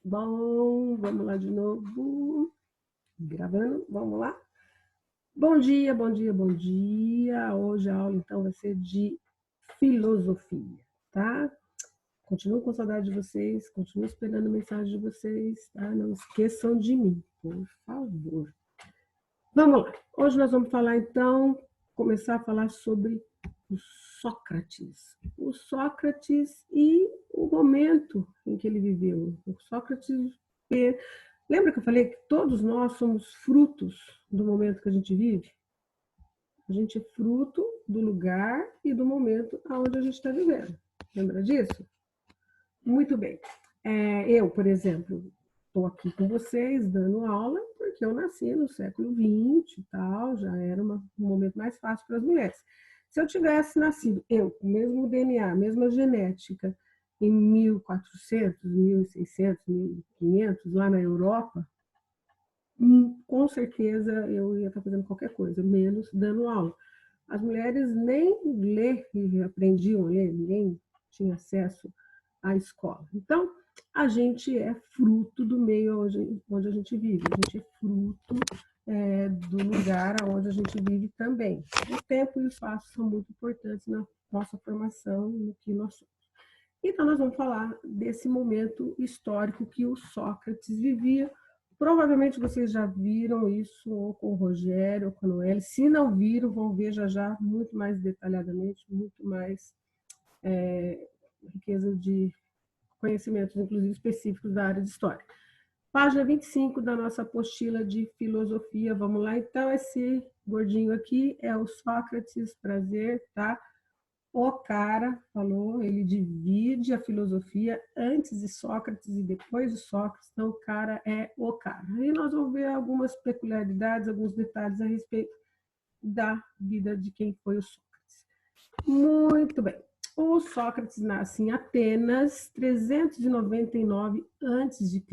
Bom, vamos lá de novo. Gravando, vamos lá. Bom dia, bom dia, bom dia. Hoje a aula, então, vai ser de filosofia, tá? Continuo com saudade de vocês, continuo esperando a mensagem de vocês, tá? Não esqueçam de mim, por favor. Vamos lá. Hoje nós vamos falar, então, começar a falar sobre o Sócrates. O Sócrates e o momento em que ele viveu. O Sócrates, lembra que eu falei que todos nós somos frutos do momento que a gente vive? A gente é fruto do lugar e do momento onde a gente está vivendo. Lembra disso? Muito bem. Eu, por exemplo, estou aqui com vocês dando aula porque eu nasci no século XX e tal, já era um momento mais fácil para as mulheres. Se eu tivesse nascido, eu, com o mesmo DNA, a mesma genética, em 1400, 1600, 1500, lá na Europa, com certeza eu ia estar fazendo qualquer coisa, menos dando aula. As mulheres nem ler e aprendiam a ler, ninguém tinha acesso à escola. Então, a gente é fruto do meio onde a gente vive, a gente é fruto do lugar onde a gente vive também. O tempo e o espaço são muito importantes na nossa formação, no que nós somos. Então, nós vamos falar desse momento histórico que o Sócrates vivia. Provavelmente vocês já viram isso, ou com o Rogério, ou com a Noelle. Se não viram, vão ver já muito mais detalhadamente, muito mais riqueza de conhecimentos, inclusive específicos da área de história. Página 25 da nossa apostila de filosofia. Vamos lá, então, esse gordinho aqui é o Sócrates, prazer, tá? O cara falou, ele divide a filosofia antes de Sócrates e depois de Sócrates, então o cara é o cara. E nós vamos ver algumas peculiaridades, alguns detalhes a respeito da vida de quem foi o Sócrates. Muito bem. O Sócrates nasce em Atenas, 399 a.C.,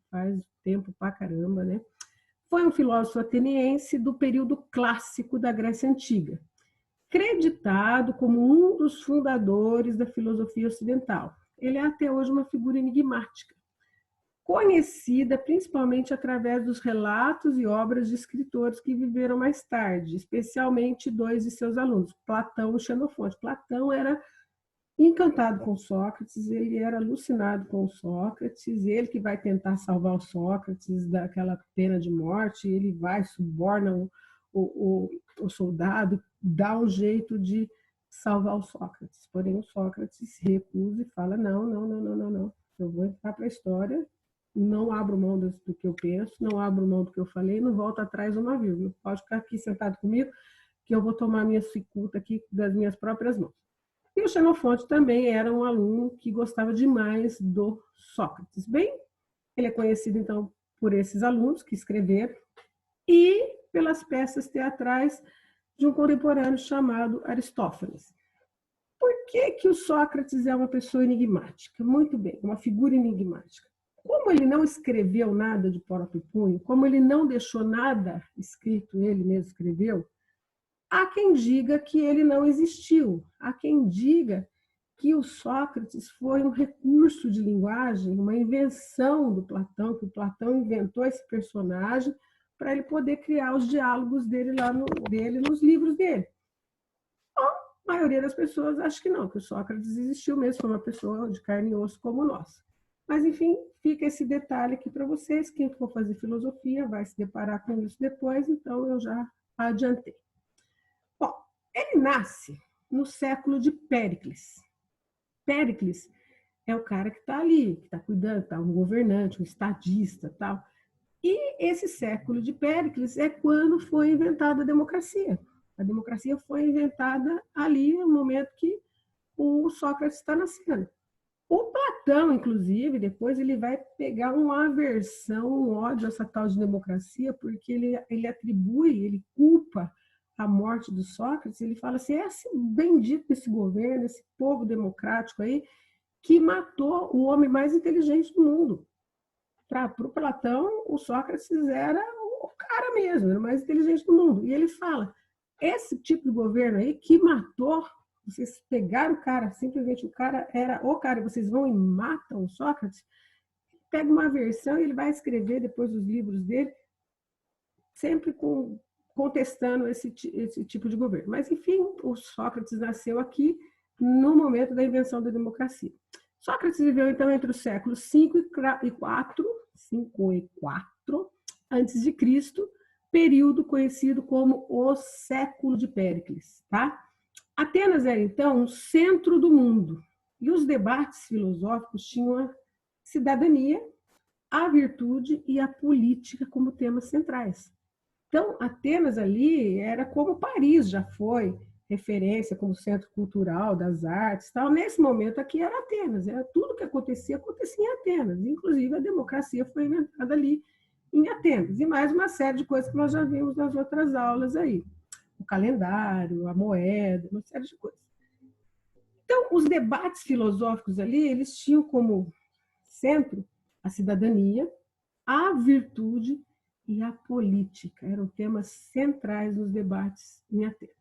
faz tempo pra caramba, né? Foi um filósofo ateniense do período clássico da Grécia Antiga, creditado como um dos fundadores da filosofia ocidental. Ele é até hoje uma figura enigmática, conhecida principalmente através dos relatos e obras de escritores que viveram mais tarde, especialmente dois de seus alunos, Platão e Xenofonte. Platão era encantado com Sócrates, ele era alucinado com Sócrates, ele que vai tentar salvar o Sócrates daquela pena de morte, ele vai, suborna o soldado, dá um jeito de salvar o Sócrates. Porém, o Sócrates se recusa e fala, não, eu vou entrar para a história, não abro mão do que eu penso, não abro mão do que eu falei, não volto atrás uma vírgula. Pode ficar aqui sentado comigo, que eu vou tomar minha cicuta aqui das minhas próprias mãos. E o Xenofonte também era um aluno que gostava demais do Sócrates. Bem, ele é conhecido, então, por esses alunos que escreveram e pelas peças teatrais de um contemporâneo chamado Aristófanes. Por que o Sócrates é uma pessoa enigmática? Muito bem, uma figura enigmática. Como ele não escreveu nada de próprio punho, como ele não deixou nada escrito, ele mesmo escreveu, há quem diga que ele não existiu, há quem diga que o Sócrates foi um recurso de linguagem, uma invenção do Platão, que o Platão inventou esse personagem para ele poder criar os diálogos dele nos livros dele. Bom, a maioria das pessoas acha que não, que o Sócrates existiu mesmo, foi uma pessoa de carne e osso como nós. Mas, enfim, fica esse detalhe aqui para vocês. Quem for fazer filosofia vai se deparar com isso depois, então eu já adiantei. Bom, ele nasce no século de Péricles. Péricles é o cara que está ali, que está cuidando, tá um governante, um estadista, tal. E esse século de Péricles é quando foi inventada a democracia. A democracia foi inventada ali no momento que o Sócrates está nascendo. O Platão, inclusive, depois ele vai pegar uma aversão, um ódio a essa tal de democracia, porque ele atribui, ele culpa a morte do Sócrates, ele fala assim, é esse bendito esse governo, esse povo democrático aí, que matou o homem mais inteligente do mundo. Para o Platão, o Sócrates era o cara mesmo, era o mais inteligente do mundo. E ele fala, esse tipo de governo aí que matou, vocês pegaram o cara, simplesmente o cara era o cara, vocês vão e matam o Sócrates, pega uma versão e ele vai escrever depois os livros dele, sempre contestando esse tipo de governo. Mas, enfim, o Sócrates nasceu aqui no momento da invenção da democracia. Sócrates viveu, então, entre os séculos 5 e 4 antes de Cristo, período conhecido como o século de Péricles, tá? Atenas era, então, um centro do mundo, e os debates filosóficos tinham a cidadania, a virtude e a política como temas centrais. Então, Atenas ali era como Paris já foi referência como centro cultural das artes, tal. Nesse momento aqui era Atenas, era tudo que acontecia em Atenas, inclusive a democracia foi inventada ali em Atenas, e mais uma série de coisas que nós já vimos nas outras aulas aí, o calendário, a moeda, uma série de coisas. Então, os debates filosóficos ali, eles tinham como centro a cidadania, a virtude e a política. Eram temas centrais nos debates em Atenas.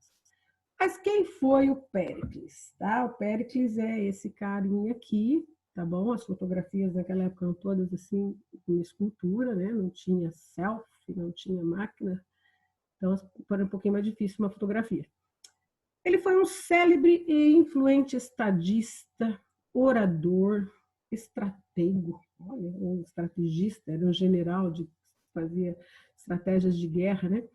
Mas quem foi o Péricles? Tá? O Péricles é esse carinha aqui, tá bom? As fotografias naquela época eram todas assim, em escultura, né? Não tinha selfie, não tinha máquina, então era um pouquinho mais difícil uma fotografia. Ele foi um célebre e influente estadista, orador, estratego, olha, um estrategista, era um general que fazia estratégias de guerra, né?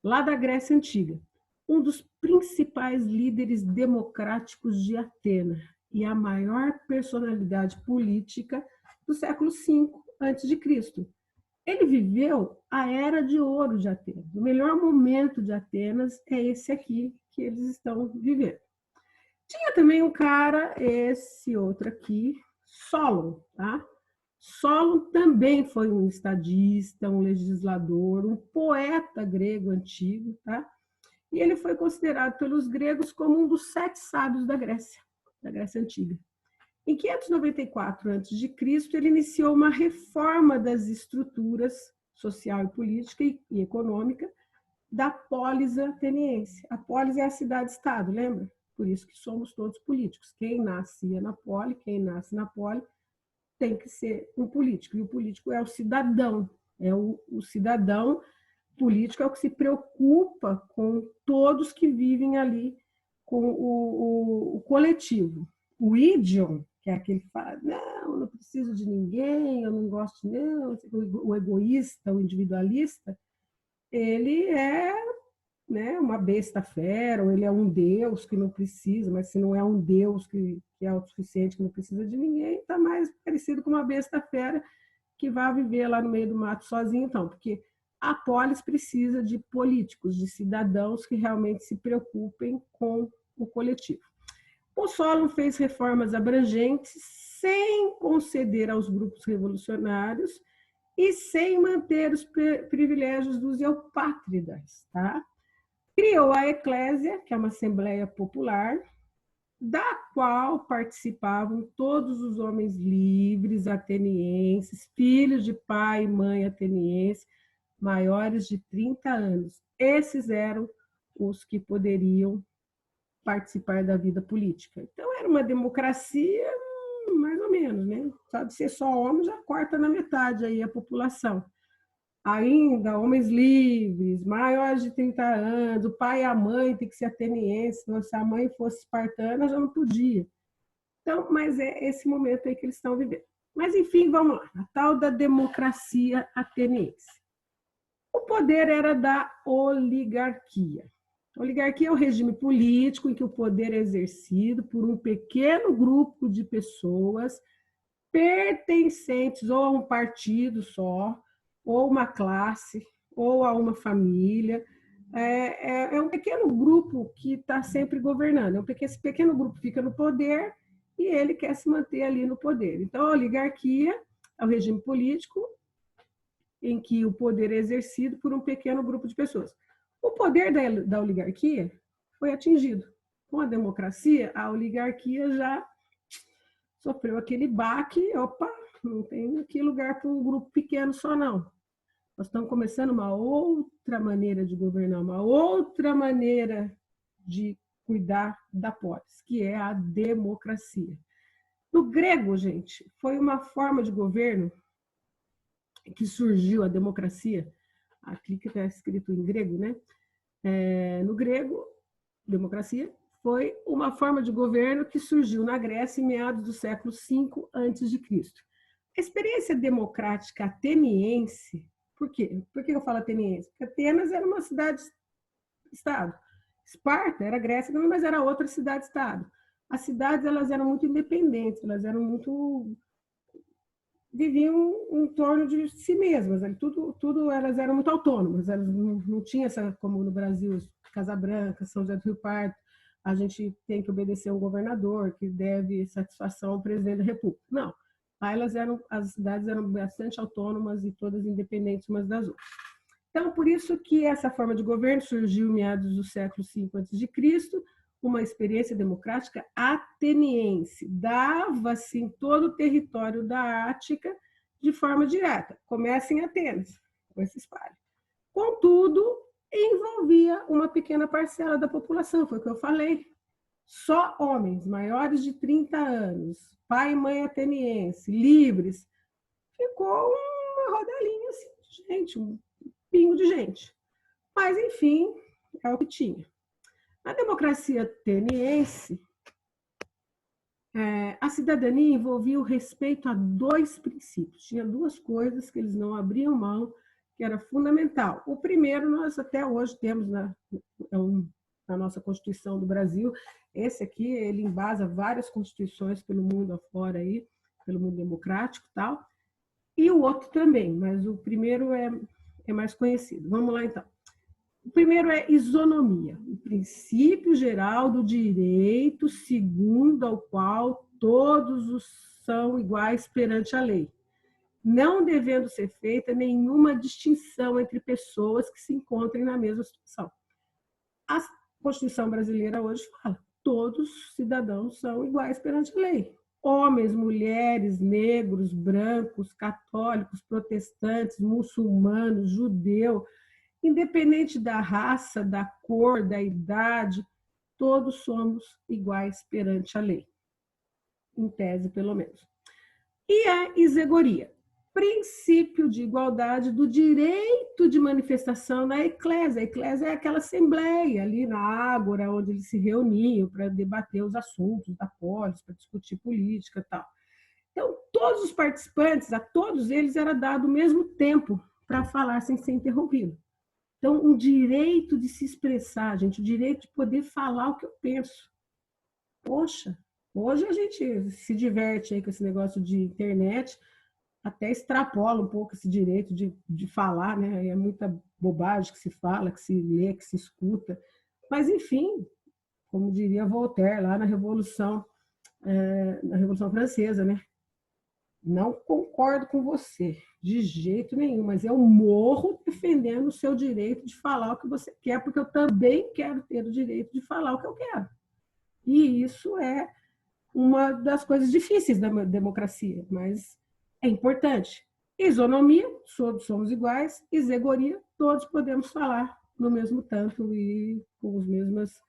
Lá da Grécia Antiga. Um dos principais líderes democráticos de Atenas e a maior personalidade política do século V a.C. Ele viveu a Era de Ouro de Atenas. O melhor momento de Atenas é esse aqui que eles estão vivendo. Tinha também um cara, esse outro aqui, Solon, tá? Solon também foi um estadista, um legislador, um poeta grego antigo, tá? E ele foi considerado pelos gregos como um dos 7 sábios da Grécia Antiga. Em 594 a.C., ele iniciou uma reforma das estruturas social e política e econômica da polis ateniense. A polis é a cidade-estado, lembra? Por isso que somos todos políticos. Quem nascia na poli, quem nasce na poli, tem que ser um político. E o político é o cidadão. É o cidadão político é o que se preocupa com todos que vivem ali, com o coletivo. O idiom, que é aquele que fala, não, eu não preciso de ninguém, eu não gosto, não, o egoísta, o individualista, ele é, né, uma besta fera, ou ele é um deus que não precisa, mas se não é um deus que é autossuficiente, que não precisa de ninguém, está mais parecido com uma besta fera que vai viver lá no meio do mato sozinho, então, porque a polis precisa de políticos, de cidadãos que realmente se preocupem com o coletivo. O Solon fez reformas abrangentes sem conceder aos grupos revolucionários e sem manter os privilégios dos eupátridas, tá? Criou a Eclésia, que é uma assembleia popular, da qual participavam todos os homens livres atenienses, filhos de pai e mãe ateniense, maiores de 30 anos. Esses eram os que poderiam participar da vida política. Então, era uma democracia, mais ou menos, né? Só de ser só homem já corta na metade aí a população. Ainda, homens livres, maiores de 30 anos, o pai e a mãe tem que ser ateniense, se a mãe fosse espartana já não podia. Então, mas é esse momento aí que eles estão vivendo. Mas, enfim, vamos lá. A tal da democracia ateniense. O poder era da oligarquia. A oligarquia é um regime político em que o poder é exercido por um pequeno grupo de pessoas pertencentes ou a um partido só, ou uma classe, ou a uma família. É um pequeno grupo que está sempre governando. Esse pequeno grupo fica no poder e ele quer se manter ali no poder. Então, a oligarquia é o regime político em que o poder é exercido por um pequeno grupo de pessoas. O poder da oligarquia foi atingido. Com a democracia, a oligarquia já sofreu aquele baque, opa, não tem aqui lugar para um grupo pequeno só não. Nós estamos começando uma outra maneira de governar, uma outra maneira de cuidar da polis, que é a democracia. No grego, gente, foi uma forma de governo que surgiu a democracia, aqui que está escrito em grego, né? No grego, democracia foi uma forma de governo que surgiu na Grécia em meados do século V a.C. A experiência democrática ateniense, por quê? Por que eu falo ateniense? Porque Atenas era uma cidade-estado. Esparta era Grécia também, mas era outra cidade-estado. As cidades elas eram muito independentes, elas eram muito viviam em torno de si mesmas, né? Tudo elas eram muito autônomas, elas não tinham essa, como no Brasil, Casabranca, São José do Rio Pardo, a gente tem que obedecer um governador que deve satisfação ao presidente da República. Não, lá as cidades eram bastante autônomas e todas independentes umas das outras. Então, por isso que essa forma de governo surgiu em meados do século V a.C., uma experiência democrática ateniense. Dava-se em todo o território da Ática de forma direta. Começa em Atenas, depois se espalha. Contudo, envolvia uma pequena parcela da população, foi o que eu falei. Só homens maiores de 30 anos, pai e mãe ateniense, livres, ficou uma rodelinha assim de gente, um pingo de gente. Mas, enfim, é o que tinha. Na democracia ateniense, a cidadania envolvia o respeito a dois princípios. Tinha duas coisas que eles não abriam mão, que era fundamental. O primeiro, nós até hoje temos na nossa Constituição do Brasil. Esse aqui, ele embasa várias constituições pelo mundo afora, aí, pelo mundo democrático e tal. E o outro também, mas o primeiro é mais conhecido. Vamos lá, então. O primeiro é isonomia, o princípio geral do direito segundo ao qual todos são iguais perante a lei, não devendo ser feita nenhuma distinção entre pessoas que se encontrem na mesma situação. A Constituição brasileira hoje fala, todos os cidadãos são iguais perante a lei. Homens, mulheres, negros, brancos, católicos, protestantes, muçulmanos, judeus, independente da raça, da cor, da idade, todos somos iguais perante a lei, em tese, pelo menos. E a isegoria, princípio de igualdade do direito de manifestação na eclésia. A eclésia é aquela assembleia ali na ágora, onde eles se reuniam para debater os assuntos da polis, para discutir política e tal. Então, todos os participantes, a todos eles era dado o mesmo tempo para falar sem ser interrompido. Então, um direito de se expressar, gente, o direito de poder falar o que eu penso. Poxa, hoje a gente se diverte aí com esse negócio de internet, até extrapola um pouco esse direito de falar, né? É muita bobagem que se fala, que se lê, que se escuta. Mas, enfim, como diria Voltaire lá na Revolução Francesa, né? Não concordo com você, de jeito nenhum, mas eu morro defendendo o seu direito de falar o que você quer, porque eu também quero ter o direito de falar o que eu quero. E isso é uma das coisas difíceis da democracia, mas é importante. Isonomia, todos somos iguais, isegoria, todos podemos falar no mesmo tanto e com os mesmas...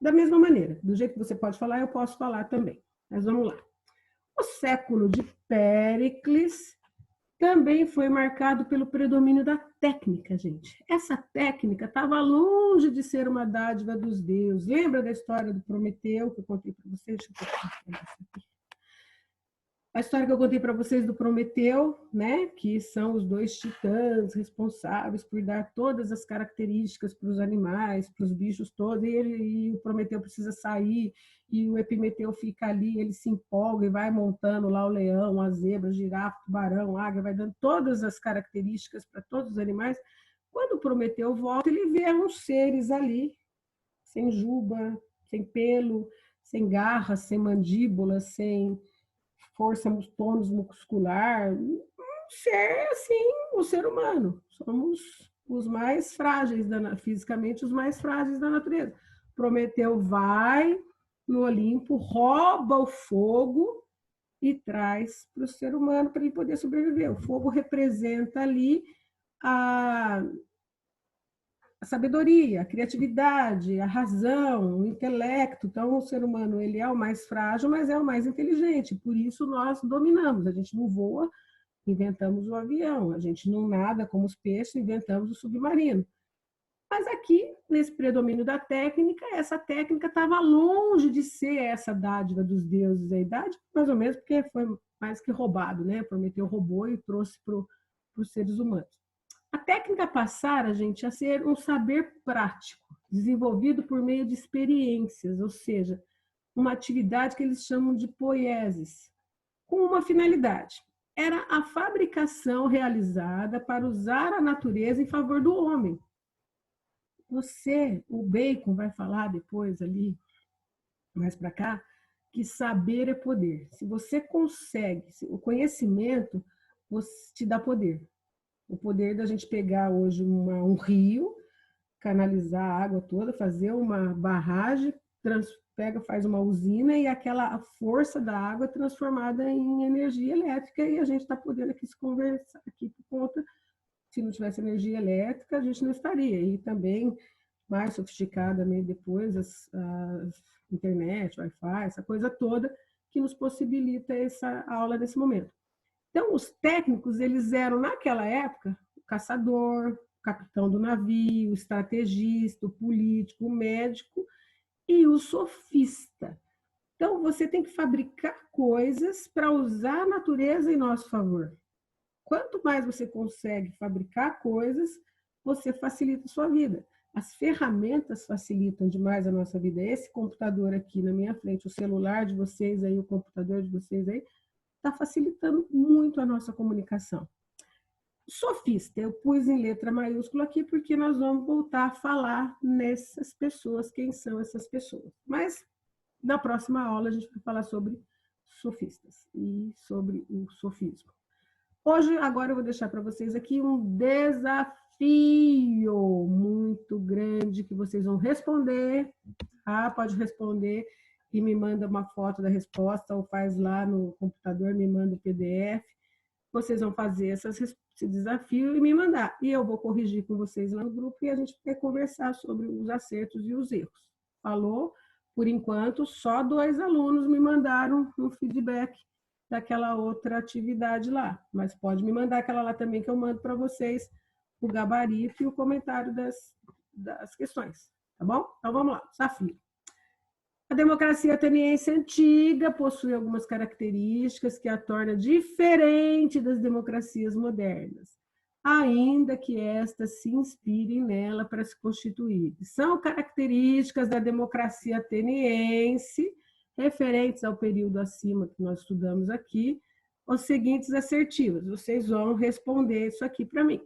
da mesma maneira, do jeito que você pode falar, eu posso falar também. Mas vamos lá. O século de Péricles também foi marcado pelo predomínio da técnica, gente. Essa técnica estava longe de ser uma dádiva dos deuses. Lembra da história do Prometeu, que eu contei para vocês? Deixa eu colocar isso aqui. A história que eu contei para vocês do Prometeu, né, que são os dois titãs responsáveis por dar todas as características para os animais, para os bichos todos, e o Prometeu precisa sair, e o Epimeteu fica ali, ele se empolga e vai montando lá o leão, a zebra, a girafa, o tubarão, a águia, vai dando todas as características para todos os animais. Quando o Prometeu volta, ele vê uns seres ali, sem juba, sem pelo, sem garras, sem mandíbula, sem força, tônus muscular, um ser assim, o ser humano. Somos os mais frágeis, fisicamente, os mais frágeis da natureza. Prometeu vai no Olimpo, rouba o fogo e traz para o ser humano para ele poder sobreviver. O fogo representa ali a sabedoria, a criatividade, a razão, o intelecto. Então, o ser humano ele é o mais frágil, mas é o mais inteligente. Por isso, nós dominamos. A gente não voa inventamos o avião. A gente não nada como os peixes, inventamos o submarino. Mas aqui, nesse predomínio da técnica, essa técnica estava longe de ser essa dádiva dos deuses. A idade, mais ou menos, porque foi mais que roubado, né? Prometeu roubou e trouxe para os seres humanos. A técnica passara, gente, a ser um saber prático, desenvolvido por meio de experiências, ou seja, uma atividade que eles chamam de poieses, com uma finalidade. Era a fabricação realizada para usar a natureza em favor do homem. O Bacon vai falar depois ali, mais para cá, que saber é poder. Se você consegue, o conhecimento te dá poder. O poder da gente pegar hoje um rio, canalizar a água toda, fazer uma barragem, faz uma usina e aquela força da água é transformada em energia elétrica e a gente está podendo aqui se conversar aqui por conta, se não tivesse energia elétrica, a gente não estaria. E também mais sofisticada depois, as internet, Wi-Fi, essa coisa toda que nos possibilita essa aula nesse momento. Então, os técnicos, eles eram, naquela época, o caçador, o capitão do navio, o estrategista, o político, o médico e o sofista. Então, você tem que fabricar coisas para usar a natureza em nosso favor. Quanto mais você consegue fabricar coisas, você facilita a sua vida. As ferramentas facilitam demais a nossa vida. Esse computador aqui na minha frente, o celular de vocês aí, o computador de vocês aí, está facilitando muito a nossa comunicação. Sofista, eu pus em letra maiúscula aqui porque nós vamos voltar a falar nessas pessoas, quem são essas pessoas. Mas na próxima aula a gente vai falar sobre sofistas e sobre o sofismo. Hoje, agora eu vou deixar para vocês aqui um desafio muito grande que vocês vão responder. Pode responder e me manda uma foto da resposta ou faz lá no computador, me manda o PDF. Vocês vão fazer esse desafio e me mandar. E eu vou corrigir com vocês lá no grupo e a gente vai conversar sobre os acertos e os erros. Falou? Por enquanto, só 2 alunos me mandaram um feedback daquela outra atividade lá. Mas pode me mandar aquela lá também que eu mando para vocês o gabarito e o comentário das questões. Tá bom? Então vamos lá. Desafio. A democracia ateniense antiga possui algumas características que a torna diferente das democracias modernas, ainda que estas se inspirem nela para se constituir. São características da democracia ateniense, referentes ao período acima que nós estudamos aqui, os seguintes assertivos. Vocês vão responder isso aqui para mim.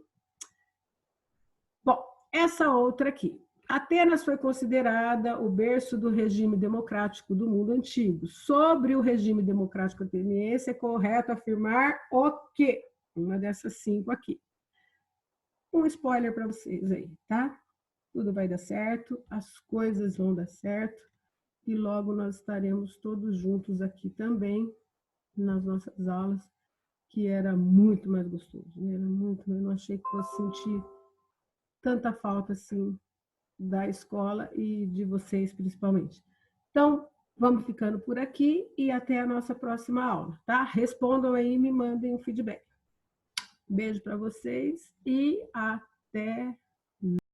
Bom, essa outra aqui. Atenas foi considerada o berço do regime democrático do mundo antigo. Sobre o regime democrático ateniense, é correto afirmar o quê? Uma dessas 5 aqui. Um spoiler para vocês aí, tá? Tudo vai dar certo, as coisas vão dar certo e logo nós estaremos todos juntos aqui também nas nossas aulas, que era muito mais gostoso, né? Era muito, eu não achei que fosse sentir tanta falta assim da escola e de vocês principalmente. Então, vamos ficando por aqui e até a nossa próxima aula, tá? Respondam aí e me mandem um feedback. Beijo para vocês e até